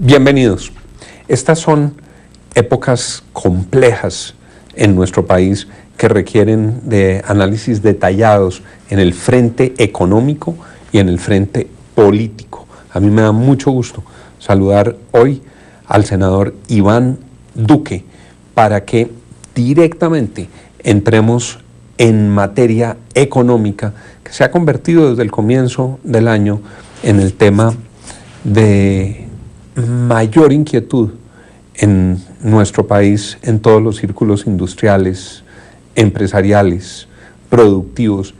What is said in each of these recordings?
Bienvenidos. Estas son épocas complejas en nuestro país que requieren de análisis detallados en el frente económico y en el frente político. A mí me da mucho gusto saludar hoy al senador Iván Duque para que directamente entremos en materia económica que se ha convertido desde el comienzo del año en el tema de mayor inquietud en nuestro país, en todos los círculos industriales, empresariales, productivos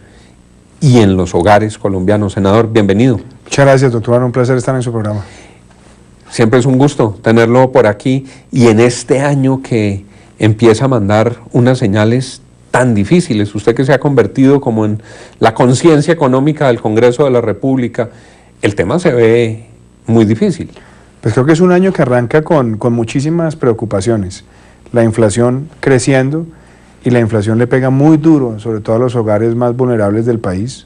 y en los hogares colombianos. Senador, bienvenido. Muchas gracias, doctor. Un placer estar en su programa. Siempre es un gusto tenerlo por aquí y en este año que empieza a mandar unas señales tan difíciles, usted que se ha convertido como en la conciencia económica del Congreso de la República, el tema se ve muy difícil. Pues creo que es un año que arranca con muchísimas preocupaciones. La inflación creciendo y la inflación le pega muy duro, sobre todo a los hogares más vulnerables del país.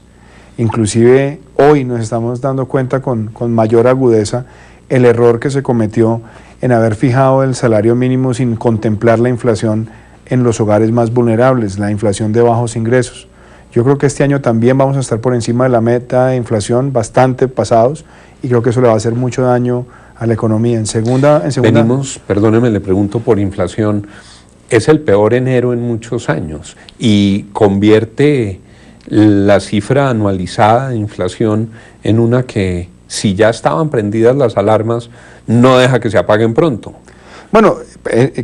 Inclusive hoy nos estamos dando cuenta con mayor agudeza el error que se cometió en haber fijado el salario mínimo sin contemplar la inflación en los hogares más vulnerables, la inflación de bajos ingresos. Yo creo que este año también vamos a estar por encima de la meta de inflación, bastante pasados, y creo que eso le va a hacer mucho daño a la economía. En segunda... Venimos, perdóneme, le pregunto por inflación, es el peor enero en muchos años y convierte la cifra anualizada de inflación en una que, si ya estaban prendidas las alarmas, no deja que se apaguen pronto. Bueno,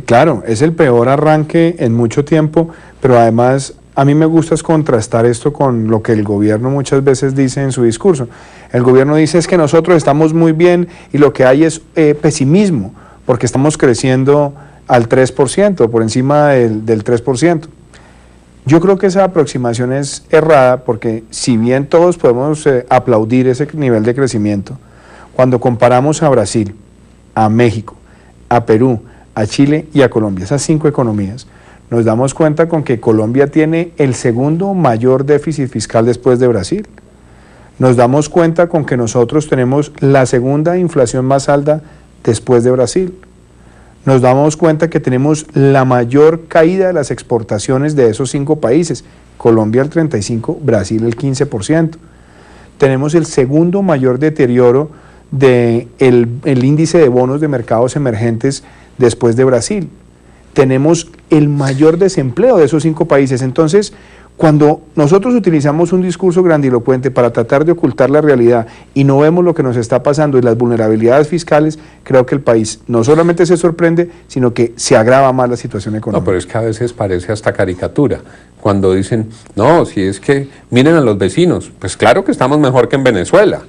claro, es el peor arranque en mucho tiempo, pero además a mí me gusta es contrastar esto con lo que el gobierno muchas veces dice en su discurso. El gobierno dice es que nosotros estamos muy bien y lo que hay es pesimismo, porque estamos creciendo al 3%, por encima del 3%. Yo creo que esa aproximación es errada, porque si bien todos podemos aplaudir ese nivel de crecimiento, cuando comparamos a Brasil, a México, a Perú, a Chile y a Colombia, esas 5 economías, nos damos cuenta con que Colombia tiene el segundo mayor déficit fiscal después de Brasil. Nos damos cuenta con que nosotros tenemos la segunda inflación más alta después de Brasil. Nos damos cuenta que tenemos la mayor caída de las exportaciones de esos 5 países, Colombia el 35%, Brasil el 15%. Tenemos el segundo mayor deterioro del índice de bonos de mercados emergentes después de Brasil. Tenemos el mayor desempleo de esos 5 países. Entonces, cuando nosotros utilizamos un discurso grandilocuente para tratar de ocultar la realidad y no vemos lo que nos está pasando y las vulnerabilidades fiscales, creo que el país no solamente se sorprende, sino que se agrava más la situación económica. No, pero es que a veces parece hasta caricatura. Cuando dicen, no, si es que miren a los vecinos, pues claro que estamos mejor que en Venezuela,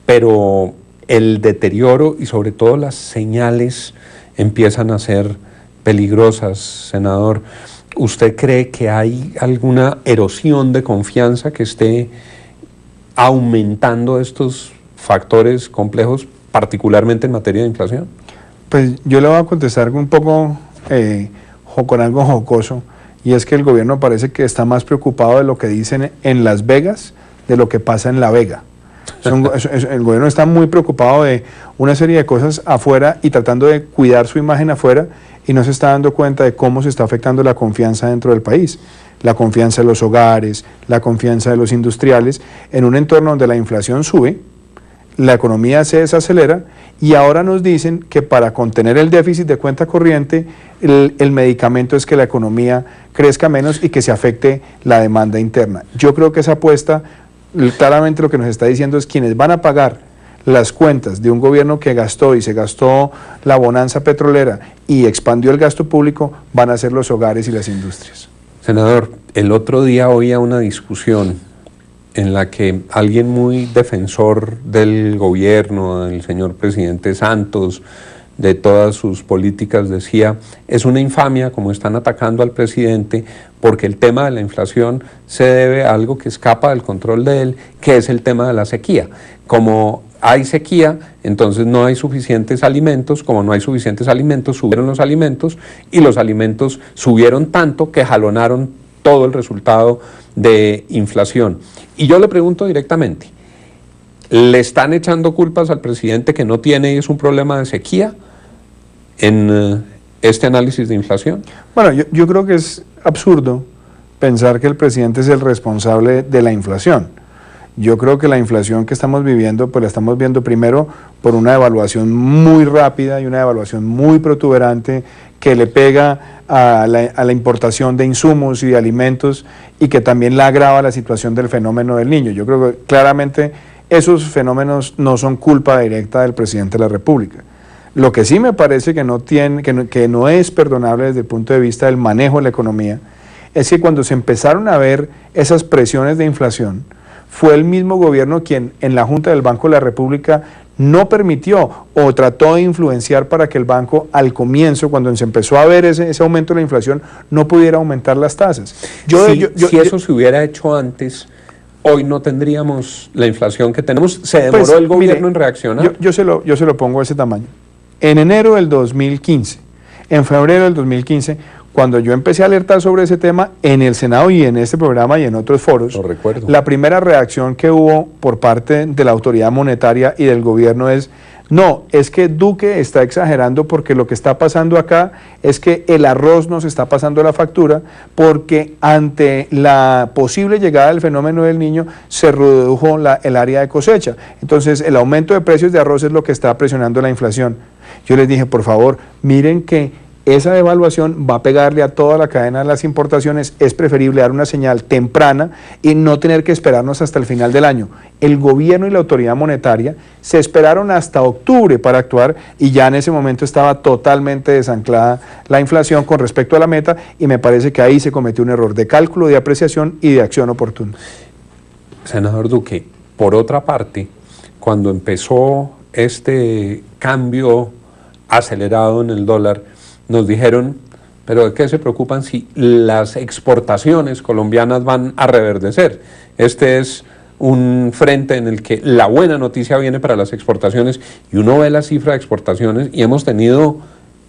pero el deterioro y sobre todo las señales empiezan a ser peligrosas, senador. ¿Usted cree que hay alguna erosión de confianza que esté aumentando estos factores complejos, particularmente en materia de inflación? Pues yo le voy a contestar un poco con algo jocoso, y es que el gobierno parece que está más preocupado de lo que dicen en Las Vegas de lo que pasa en La Vega. El gobierno está muy preocupado de una serie de cosas afuera y tratando de cuidar su imagen afuera, y no se está dando cuenta de cómo se está afectando la confianza dentro del país, la confianza de los hogares, la confianza de los industriales, en un entorno donde la inflación sube, la economía se desacelera, y ahora nos dicen que para contener el déficit de cuenta corriente, el medicamento es que la economía crezca menos y que se afecte la demanda interna. Yo creo que esa apuesta, claramente lo que nos está diciendo es quienes van a pagar las cuentas de un gobierno que gastó y se gastó la bonanza petrolera y expandió el gasto público, van a ser los hogares y las industrias. Senador, el otro día oía una discusión en la que alguien muy defensor del gobierno, del señor presidente Santos, de todas sus políticas, decía, es una infamia como están atacando al presidente, porque el tema de la inflación se debe a algo que escapa del control de él, que es el tema de la sequía. Como hay sequía, entonces no hay suficientes alimentos, como no hay suficientes alimentos, subieron los alimentos, y los alimentos subieron tanto que jalonaron todo el resultado de inflación. Y yo le pregunto directamente, ¿Le están echando culpas al presidente que no tiene y es un problema de sequía en este análisis de inflación? Bueno, yo creo que es absurdo pensar que el presidente es el responsable de la inflación. Yo creo que la inflación que estamos viviendo, pues la estamos viendo primero por una devaluación muy rápida y una devaluación muy protuberante que le pega a la importación de insumos y de alimentos y que también la agrava la situación del fenómeno del Niño. Yo creo que claramente esos fenómenos no son culpa directa del presidente de la República. Lo que sí me parece que no es perdonable desde el punto de vista del manejo de la economía es que cuando se empezaron a ver esas presiones de inflación, fue el mismo gobierno quien en la Junta del Banco de la República no permitió o trató de influenciar para que el banco al comienzo, cuando se empezó a ver ese aumento de la inflación, no pudiera aumentar las tasas. Si eso se hubiera hecho antes, hoy no tendríamos la inflación que tenemos. ¿Se demoró pues, el gobierno en reaccionar? Yo se lo pongo a ese tamaño. En enero del 2015, en febrero del 2015, cuando yo empecé a alertar sobre ese tema en el Senado y en este programa y en otros foros, lo recuerdo, la primera reacción que hubo por parte de la autoridad monetaria y del gobierno es: no, es que Duque está exagerando porque lo que está pasando acá es que el arroz nos está pasando la factura porque ante la posible llegada del fenómeno del Niño se redujo el área de cosecha. Entonces el aumento de precios de arroz es lo que está presionando la inflación. Yo les dije, por favor, miren que esa devaluación va a pegarle a toda la cadena de las importaciones, es preferible dar una señal temprana y no tener que esperarnos hasta el final del año. El gobierno y la autoridad monetaria se esperaron hasta octubre para actuar y ya en ese momento estaba totalmente desanclada la inflación con respecto a la meta y me parece que ahí se cometió un error de cálculo, de apreciación y de acción oportuna. Senador Duque, por otra parte, cuando empezó este cambio acelerado en el dólar, nos dijeron, pero ¿de qué se preocupan si las exportaciones colombianas van a reverdecer? Este es un frente en el que la buena noticia viene para las exportaciones y uno ve la cifra de exportaciones y hemos tenido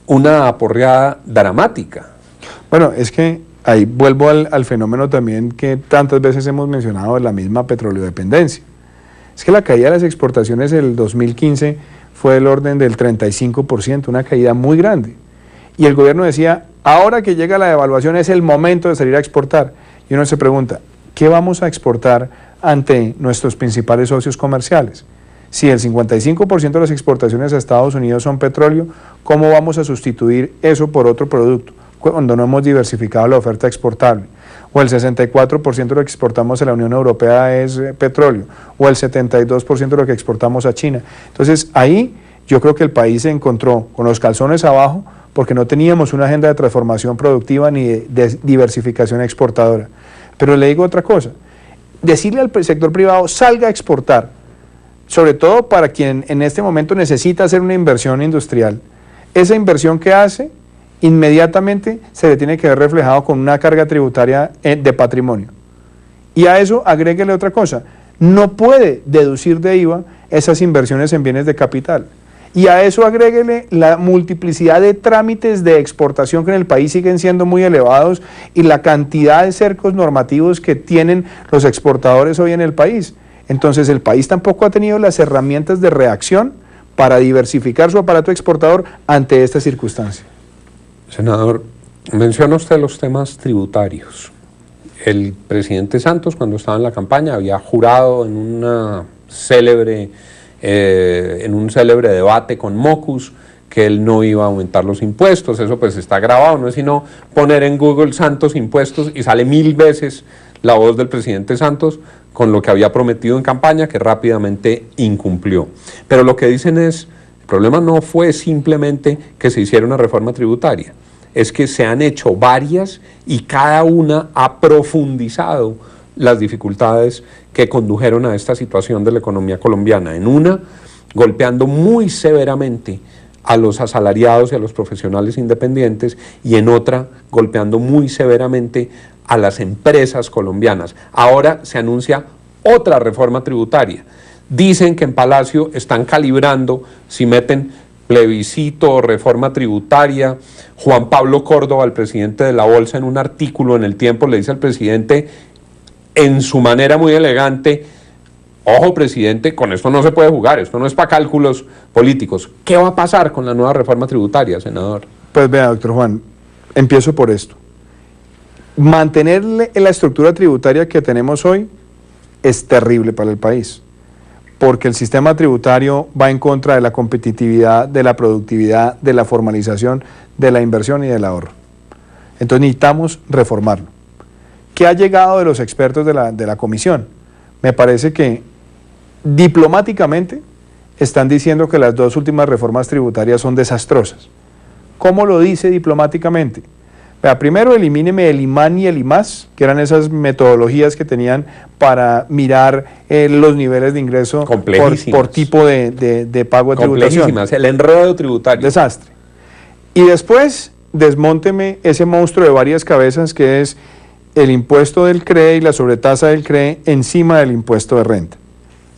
una aporreada dramática. Bueno, es que ahí vuelvo al fenómeno también que tantas veces hemos mencionado de la misma petroleodependencia. Es que la caída de las exportaciones del 2015 fue del orden del 35%, una caída muy grande. Y el gobierno decía, ahora que llega la devaluación es el momento de salir a exportar. Y uno se pregunta, ¿qué vamos a exportar ante nuestros principales socios comerciales? Si el 55% de las exportaciones a Estados Unidos son petróleo, ¿cómo vamos a sustituir eso por otro producto cuando no hemos diversificado la oferta exportable? O el 64% de lo que exportamos a la Unión Europea es petróleo, o el 72% de lo que exportamos a China. Entonces ahí yo creo que el país se encontró con los calzones abajo porque no teníamos una agenda de transformación productiva ni de diversificación exportadora. Pero le digo otra cosa, decirle al sector privado salga a exportar, sobre todo para quien en este momento necesita hacer una inversión industrial, esa inversión que hace inmediatamente se le tiene que ver reflejado con una carga tributaria de patrimonio. Y a eso agréguele otra cosa, no puede deducir de IVA esas inversiones en bienes de capital. Y a eso agréguele la multiplicidad de trámites de exportación que en el país siguen siendo muy elevados y la cantidad de cercos normativos que tienen los exportadores hoy en el país. Entonces el país tampoco ha tenido las herramientas de reacción para diversificar su aparato exportador ante esta circunstancia. Senador, menciona usted los temas tributarios. El presidente Santos, cuando estaba en la campaña, había jurado en un célebre debate con Mocus que él no iba a aumentar los impuestos. Eso pues está grabado, no es sino poner en Google Santos impuestos y sale 1000 veces la voz del presidente Santos con lo que había prometido en campaña, que rápidamente incumplió. Pero lo que dicen es, el problema no fue simplemente que se hiciera una reforma tributaria, es que se han hecho varias y cada una ha profundizado las dificultades que condujeron a esta situación de la economía colombiana. En una, golpeando muy severamente a los asalariados y a los profesionales independientes, y en otra, golpeando muy severamente a las empresas colombianas. Ahora se anuncia otra reforma tributaria. Dicen que en Palacio están calibrando si meten plebiscito o reforma tributaria. Juan Pablo Córdoba, el presidente de la Bolsa, en un artículo en El Tiempo le dice al presidente, en su manera muy elegante, ojo presidente, con esto no se puede jugar, esto no es para cálculos políticos. ¿Qué va a pasar con la nueva reforma tributaria, senador? Pues vea, doctor Juan, empiezo por esto. Mantener la estructura tributaria que tenemos hoy es terrible para el país, porque el sistema tributario va en contra de la competitividad, de la productividad, de la formalización, de la inversión y del ahorro. Entonces necesitamos reformarlo. ¿Qué ha llegado de los expertos de la comisión? Me parece que diplomáticamente están diciendo que las dos últimas reformas tributarias son desastrosas. ¿Cómo lo dice diplomáticamente? Vea, primero elimíneme el IMAN y el IMAS, que eran esas metodologías que tenían para mirar los niveles de ingreso por tipo de pago de tributación. Complejísimas, el enredo tributario. Desastre. Y después desmónteme ese monstruo de varias cabezas que es el impuesto del CRE y la sobretasa del CRE encima del impuesto de renta.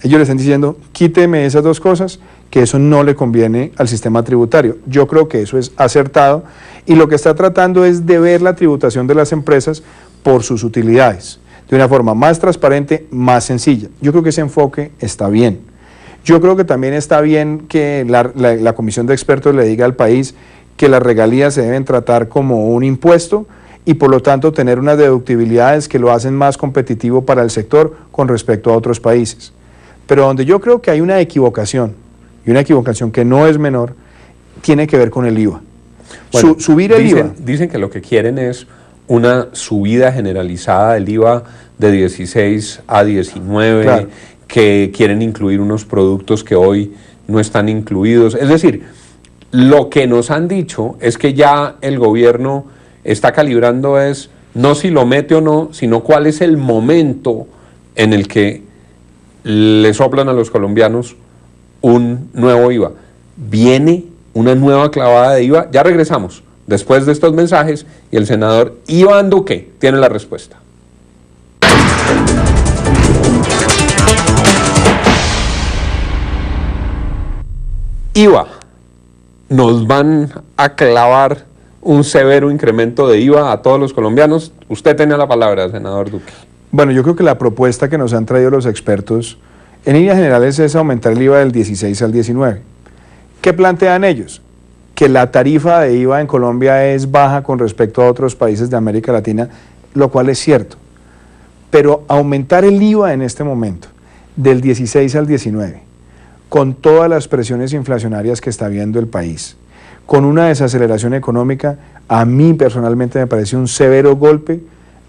Ellos le están diciendo, quíteme esas dos cosas, que eso no le conviene al sistema tributario. Yo creo que eso es acertado y lo que está tratando es de ver la tributación de las empresas por sus utilidades, de una forma más transparente, más sencilla. Yo creo que ese enfoque está bien. Yo creo que también está bien que la comisión de expertos le diga al país que las regalías se deben tratar como un impuesto y por lo tanto tener unas deductibilidades que lo hacen más competitivo para el sector con respecto a otros países. Pero donde yo creo que hay una equivocación, y una equivocación que no es menor, tiene que ver con el IVA. Bueno, subir el IVA. Dicen que lo que quieren es una subida generalizada del IVA de 16 a 19, claro, que quieren incluir unos productos que hoy no están incluidos. Es decir, lo que nos han dicho es que ya el gobierno está calibrando es no si lo mete o no, sino cuál es el momento en el que le soplan a los colombianos un nuevo IVA. Viene una nueva clavada de IVA. Ya regresamos después de estos mensajes y el senador Iván Duque tiene la respuesta. IVA. Nos van a clavar un severo incremento de IVA a todos los colombianos. Usted tiene la palabra, senador Duque. Bueno, yo creo que la propuesta que nos han traído los expertos, en líneas generales, es aumentar el IVA del 16 al 19. ¿Qué plantean ellos? Que la tarifa de IVA en Colombia es baja con respecto a otros países de América Latina, lo cual es cierto. Pero aumentar el IVA en este momento, del 16 al 19, con todas las presiones inflacionarias que está viendo el país, con una desaceleración económica, a mí personalmente me parece un severo golpe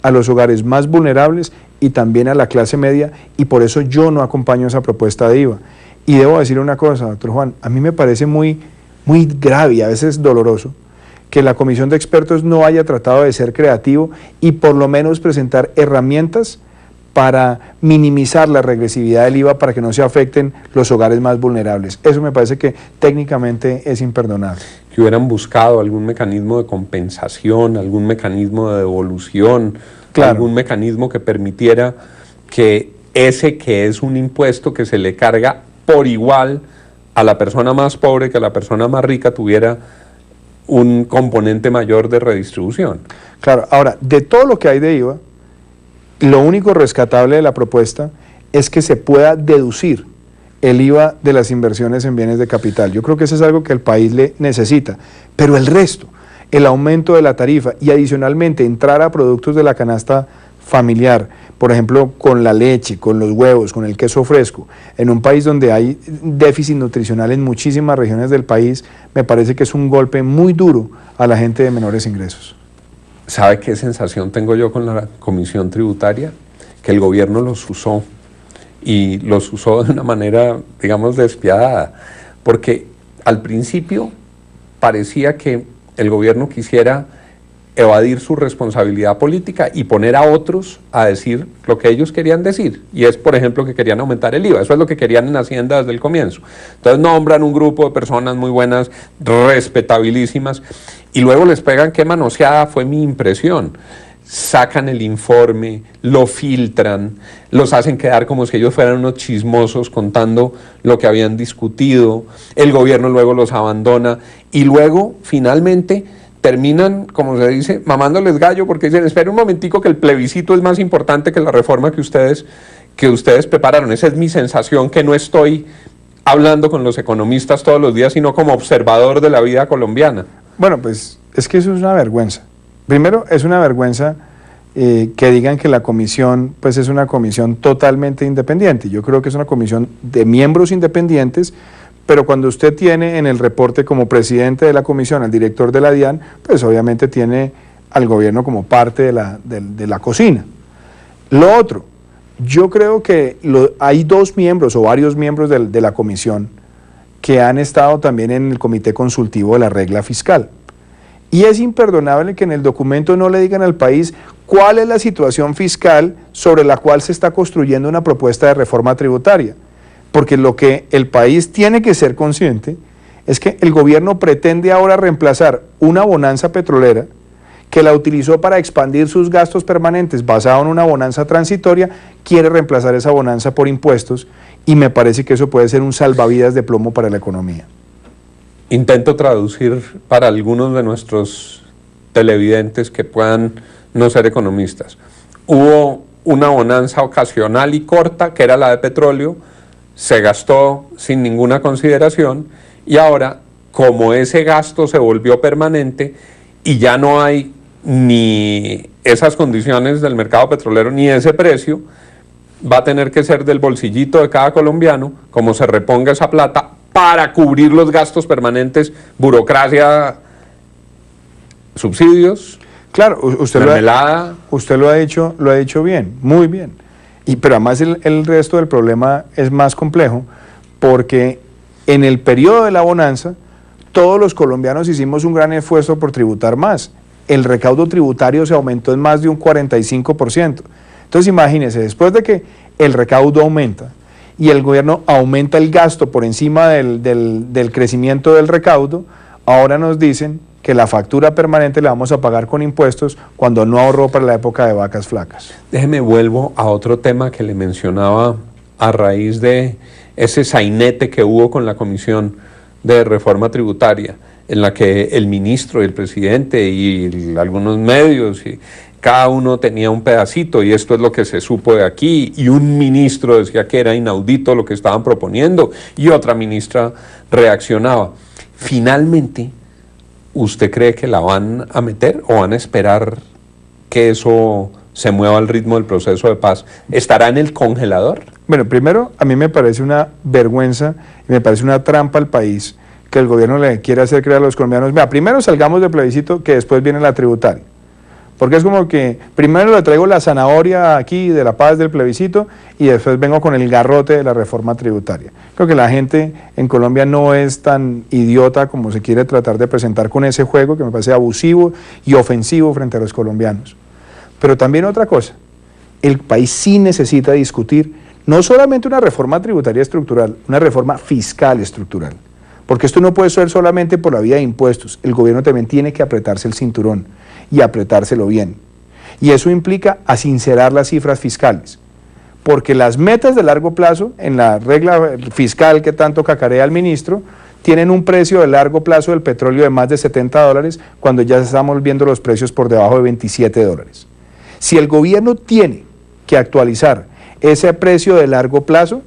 a los hogares más vulnerables y también a la clase media, y por eso yo no acompaño esa propuesta de IVA. Y debo decir una cosa, doctor Juan, a mí me parece muy grave y a veces doloroso que la comisión de expertos no haya tratado de ser creativo y por lo menos presentar herramientas para minimizar la regresividad del IVA para que no se afecten los hogares más vulnerables. Eso me parece que técnicamente es imperdonable. Que hubieran buscado algún mecanismo de compensación, algún mecanismo de devolución, claro, algún mecanismo que permitiera que ese que es un impuesto que se le carga por igual a la persona más pobre que a la persona más rica tuviera un componente mayor de redistribución. Claro, ahora, de todo lo que hay de IVA, lo único rescatable de la propuesta es que se pueda deducir el IVA de las inversiones en bienes de capital. Yo creo que eso es algo que el país le necesita, pero el resto, el aumento de la tarifa y adicionalmente entrar a productos de la canasta familiar, por ejemplo, con la leche, con los huevos, con el queso fresco, en un país donde hay déficit nutricional en muchísimas regiones del país, me parece que es un golpe muy duro a la gente de menores ingresos. ¿Sabe qué sensación tengo yo con la Comisión Tributaria? Que el gobierno los usó, y los usó de una manera, digamos, despiadada, porque al principio parecía que el gobierno quisiera evadir su responsabilidad política y poner a otros a decir lo que ellos querían decir, y es, por ejemplo, que querían aumentar el IVA. Eso es lo que querían en Hacienda desde el comienzo. Entonces nombran un grupo de personas muy buenas, respetabilísimas, y luego les pegan qué manoseada, fue mi impresión. Sacan el informe, lo filtran, los hacen quedar como si ellos fueran unos chismosos contando lo que habían discutido, el gobierno luego los abandona, y luego, finalmente, terminan, como se dice, mamándoles gallo porque dicen, espera un momentico que el plebiscito es más importante que la reforma que ustedes que ustedes prepararon. Esa es mi sensación, que no estoy hablando con los economistas todos los días, sino como observador de la vida colombiana. Bueno, pues es que eso es una vergüenza. Primero, es una vergüenza que digan que la comisión pues es una comisión totalmente independiente. Yo creo que es una comisión de miembros independientes, pero cuando usted tiene en el reporte como presidente de la comisión al director de la DIAN, pues obviamente tiene al gobierno como parte de la cocina. Lo otro, yo creo que hay dos miembros o varios miembros de la comisión que han estado también en el comité consultivo de la regla fiscal. Y es imperdonable que en el documento no le digan al país cuál es la situación fiscal sobre la cual se está construyendo una propuesta de reforma tributaria. Porque lo que el país tiene que ser consciente es que el gobierno pretende ahora reemplazar una bonanza petrolera que la utilizó para expandir sus gastos permanentes basado en una bonanza transitoria, quiere reemplazar esa bonanza por impuestos, y me parece que eso puede ser un salvavidas de plomo para la economía. Intento traducir para algunos de nuestros televidentes que puedan no ser economistas. Hubo una bonanza ocasional y corta, que era la de petróleo, se gastó sin ninguna consideración, y ahora, como ese gasto se volvió permanente y ya no hay ni esas condiciones del mercado petrolero ni ese precio, va a tener que ser del bolsillito de cada colombiano como se reponga esa plata para cubrir los gastos permanentes, burocracia, subsidios, claro, usted mermelada. Usted lo ha hecho bien, muy bien. Pero además el resto del problema es más complejo, porque en el periodo de la bonanza todos los colombianos hicimos un gran esfuerzo por tributar más. El recaudo tributario se aumentó en más de un 45%. Entonces imagínense, después de que el recaudo aumenta y el gobierno aumenta el gasto por encima del crecimiento del recaudo, ahora nos dicen que la factura permanente la vamos a pagar con impuestos cuando no ahorró para la época de vacas flacas. Déjeme vuelvo a otro tema que le mencionaba a raíz de ese sainete que hubo con la Comisión de Reforma Tributaria, en la que el ministro y el presidente y algunos medios y cada uno tenía un pedacito, y esto es lo que se supo de aquí, y un ministro decía que era inaudito lo que estaban proponiendo y otra ministra reaccionaba. Finalmente, ¿usted cree que la van a meter o van a esperar que eso se mueva al ritmo del proceso de paz? ¿Estará en el congelador? Bueno, primero, a mí me parece una vergüenza y me parece una trampa al país que el gobierno le quiera hacer creer a los colombianos: mira, primero salgamos del plebiscito, que después viene la tributaria. Porque es como que primero le traigo la zanahoria aquí de la paz del plebiscito y después vengo con el garrote de la reforma tributaria. Creo que la gente en Colombia no es tan idiota como se quiere tratar de presentar con ese juego, que me parece abusivo y ofensivo frente a los colombianos. Pero también otra cosa, el país sí necesita discutir no solamente una reforma tributaria estructural, una reforma fiscal estructural. Porque esto no puede ser solamente por la vía de impuestos, el gobierno también tiene que apretarse el cinturón y apretárselo bien. Y eso implica asincerar las cifras fiscales, porque las metas de largo plazo, en la regla fiscal que tanto cacarea el ministro, tienen un precio de largo plazo del petróleo de más de $70, cuando ya estamos viendo los precios por debajo de $27. Si el gobierno tiene que actualizar ese precio de largo plazo,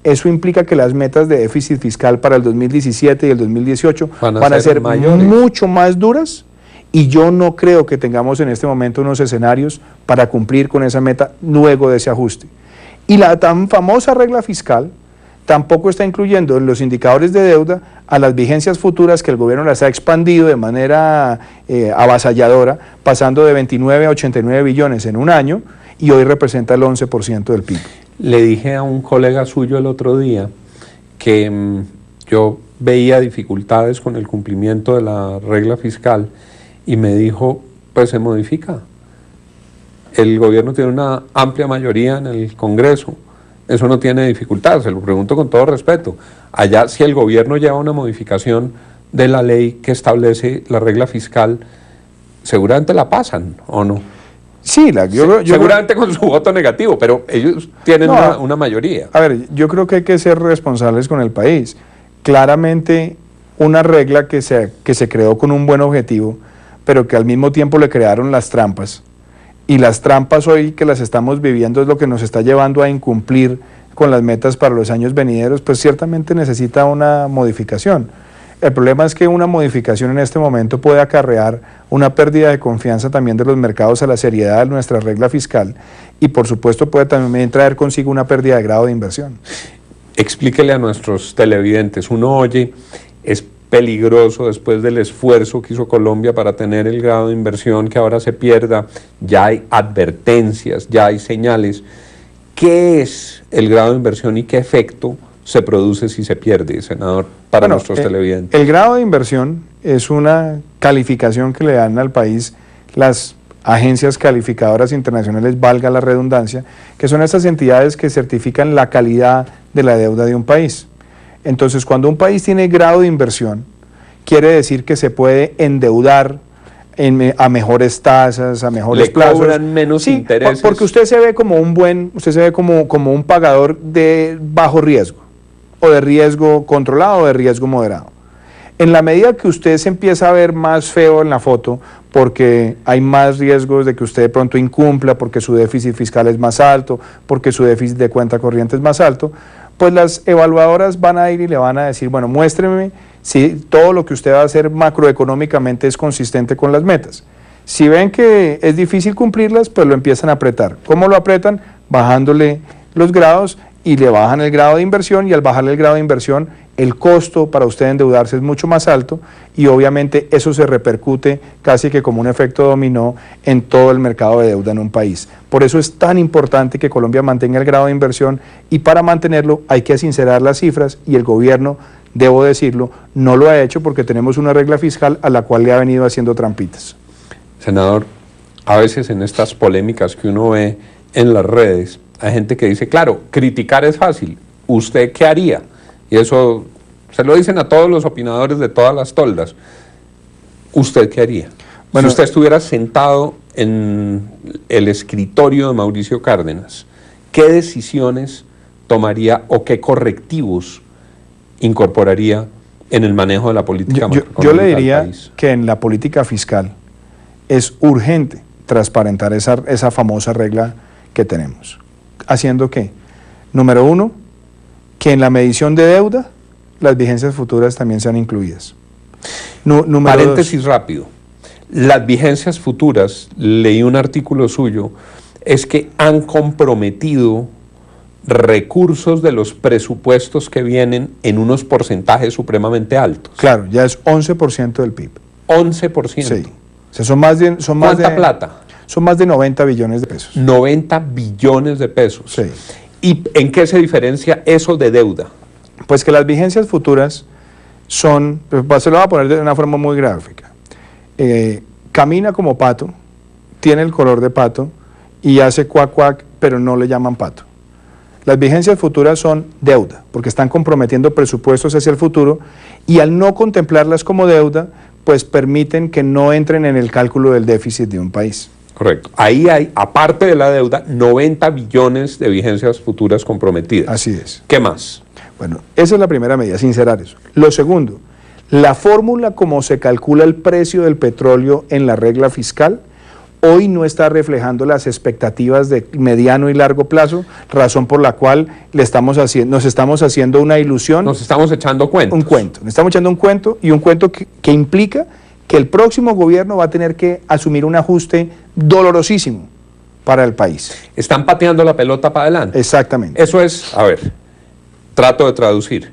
eso implica que las metas de déficit fiscal para el 2017 y el 2018 van a ser mucho más duras, y yo no creo que tengamos en este momento unos escenarios para cumplir con esa meta luego de ese ajuste. Y la tan famosa regla fiscal tampoco está incluyendo en los indicadores de deuda a las vigencias futuras, que el gobierno las ha expandido de manera avasalladora, pasando de 29 a 89 billones en un año, y hoy representa el 11% del PIB. Le dije a un colega suyo el otro día que yo veía dificultades con el cumplimiento de la regla fiscal, y me dijo: pues se modifica. El gobierno tiene una amplia mayoría en el Congreso, eso no tiene dificultad. Se lo pregunto con todo respeto. Allá, si el gobierno lleva una modificación de la ley que establece la regla fiscal, seguramente la pasan, ¿o no? Sí, seguramente con su voto negativo, pero ellos tienen una mayoría. A ver, yo creo que hay que ser responsables con el país. Claramente, una regla que se creó con un buen objetivo, pero que al mismo tiempo le crearon las trampas, y las trampas hoy que las estamos viviendo es lo que nos está llevando a incumplir con las metas para los años venideros, pues ciertamente necesita una modificación. El problema es que una modificación en este momento puede acarrear una pérdida de confianza también de los mercados a la seriedad de nuestra regla fiscal y por supuesto puede también traer consigo una pérdida de grado de inversión. Explíquele a nuestros televidentes, uno oye, es peligroso después del esfuerzo que hizo Colombia para tener el grado de inversión que ahora se pierda, ya hay advertencias, ya hay señales. ¿Qué es el grado de inversión y qué efecto se produce si se pierde, senador, para nuestros televidentes? El grado de inversión es una calificación que le dan al país las agencias calificadoras internacionales, valga la redundancia, que son estas entidades que certifican la calidad de la deuda de un país. Entonces, cuando un país tiene grado de inversión, quiere decir que se puede endeudar a mejores tasas, a mejores plazos. Le cobran menos intereses. Porque usted se ve como como un pagador de bajo riesgo, o de riesgo controlado, o de riesgo moderado. En la medida que usted se empieza a ver más feo en la foto, porque hay más riesgos de que usted de pronto incumpla, porque su déficit fiscal es más alto, porque su déficit de cuenta corriente es más alto, pues las evaluadoras van a ir y le van a decir, bueno, muéstreme si todo lo que usted va a hacer macroeconómicamente es consistente con las metas. Si ven que es difícil cumplirlas, pues lo empiezan a apretar. ¿Cómo lo apretan? Bajándole los grados y le bajan el grado de inversión, y al bajarle el grado de inversión, el costo para usted endeudarse es mucho más alto y obviamente eso se repercute casi que como un efecto dominó en todo el mercado de deuda en un país. Por eso es tan importante que Colombia mantenga el grado de inversión y para mantenerlo hay que sincerar las cifras y el gobierno, debo decirlo, no lo ha hecho porque tenemos una regla fiscal a la cual le ha venido haciendo trampitas. Senador, a veces en estas polémicas que uno ve en las redes, hay gente que dice, claro, criticar es fácil, ¿usted qué haría? Y eso se lo dicen a todos los opinadores de todas las toldas. ¿Usted qué haría? Bueno, si usted estuviera sentado en el escritorio de Mauricio Cárdenas, ¿qué decisiones tomaría o qué correctivos incorporaría en el manejo de la política macroeconómica yo le diría del país? Que en la política fiscal es urgente transparentar esa famosa regla que tenemos. ¿Haciendo qué? Número uno, que en la medición de deuda las vigencias futuras también sean incluidas. Paréntesis rápido. Las vigencias futuras, leí un artículo suyo, es que han comprometido recursos de los presupuestos que vienen en unos porcentajes supremamente altos. Claro, ya es 11% del PIB. 11%. Sí. O sea, ¿cuánta plata? Son más de 90 billones de pesos. 90 billones de pesos. Sí. ¿Y en qué se diferencia eso de deuda? Pues que las vigencias futuras son, se lo voy a poner de una forma muy gráfica. Camina como pato, tiene el color de pato y hace cuac cuac, pero no le llaman pato. Las vigencias futuras son deuda, porque están comprometiendo presupuestos hacia el futuro y al no contemplarlas como deuda, pues permiten que no entren en el cálculo del déficit de un país. Correcto. Ahí hay, aparte de la deuda, 90 billones de vigencias futuras comprometidas. Así es. ¿Qué más? Bueno, esa es la primera medida, sincerar eso. Lo segundo, la fórmula como se calcula el precio del petróleo en la regla fiscal, hoy no está reflejando las expectativas de mediano y largo plazo, razón por la cual nos estamos haciendo una ilusión. Nos estamos echando cuentos. Un cuento. Nos estamos echando un cuento y un cuento que implica que el próximo gobierno va a tener que asumir un ajuste dolorosísimo para el país. Están pateando la pelota para adelante. Exactamente. Eso es, a ver, trato de traducir.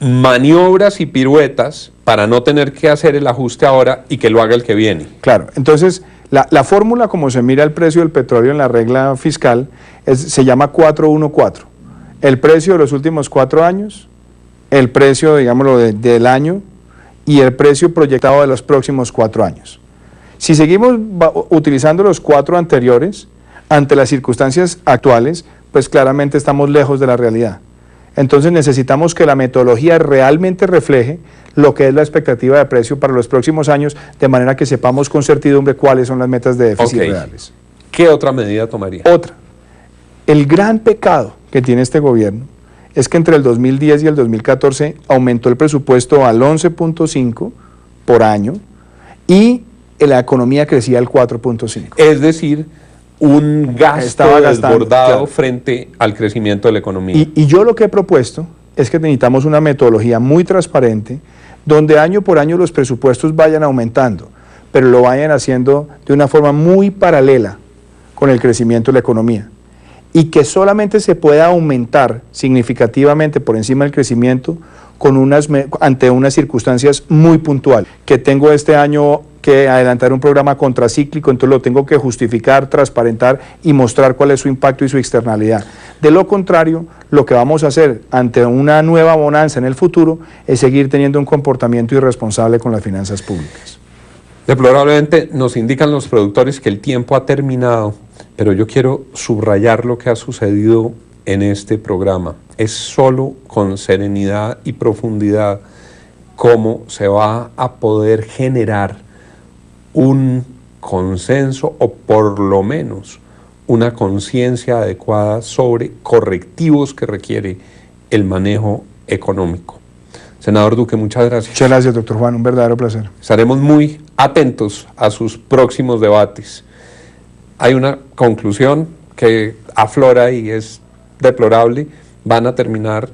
Maniobras y piruetas para no tener que hacer el ajuste ahora y que lo haga el que viene. Claro, entonces la fórmula como se mira el precio del petróleo en la regla fiscal se llama 414. El precio de los últimos 4 años, el precio, digámoslo, del año y el precio proyectado de los próximos 4 años. Si seguimos utilizando los 4 anteriores, ante las circunstancias actuales, pues claramente estamos lejos de la realidad. Entonces necesitamos que la metodología realmente refleje lo que es la expectativa de precio para los próximos años, de manera que sepamos con certidumbre cuáles son las metas de déficit reales. ¿Qué otra medida tomaría? Otra. El gran pecado que tiene este gobierno es que entre el 2010 y el 2014 aumentó el presupuesto al 11.5 por año y la economía crecía al 4.5. Es decir, un gasto Estaba gastando, desbordado claro, frente al crecimiento de la economía. Y yo lo que he propuesto es que necesitamos una metodología muy transparente, donde año por año los presupuestos vayan aumentando, pero lo vayan haciendo de una forma muy paralela con el crecimiento de la economía. Y que solamente se pueda aumentar significativamente por encima del crecimiento ante unas circunstancias muy puntuales. Que tengo este año que adelantar un programa contracíclico, entonces lo tengo que justificar, transparentar y mostrar cuál es su impacto y su externalidad. De lo contrario, lo que vamos a hacer ante una nueva bonanza en el futuro es seguir teniendo un comportamiento irresponsable con las finanzas públicas. Deplorablemente nos indican los productores que el tiempo ha terminado, pero yo quiero subrayar lo que ha sucedido en este programa. Es solo con serenidad y profundidad cómo se va a poder generar un consenso o por lo menos una conciencia adecuada sobre correctivos que requiere el manejo económico. Senador Duque, muchas gracias. Muchas gracias, doctor Juan, un verdadero placer. Estaremos muy atentos a sus próximos debates. Hay una conclusión que aflora y es deplorable. Van a terminar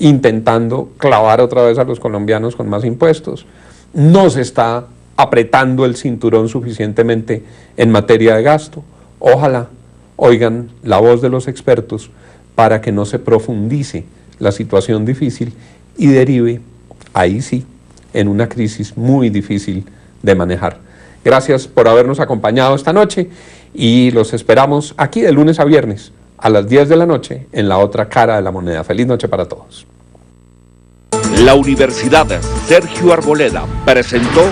intentando clavar otra vez a los colombianos con más impuestos. No se está apretando el cinturón suficientemente en materia de gasto. Ojalá oigan la voz de los expertos para que no se profundice la situación difícil y derive, ahí sí, en una crisis muy difícil de manejar. Gracias por habernos acompañado esta noche y los esperamos aquí de lunes a viernes a las 10 de la noche en La Otra Cara de la Moneda. Feliz noche para todos. La Universidad Sergio Arboleda presentó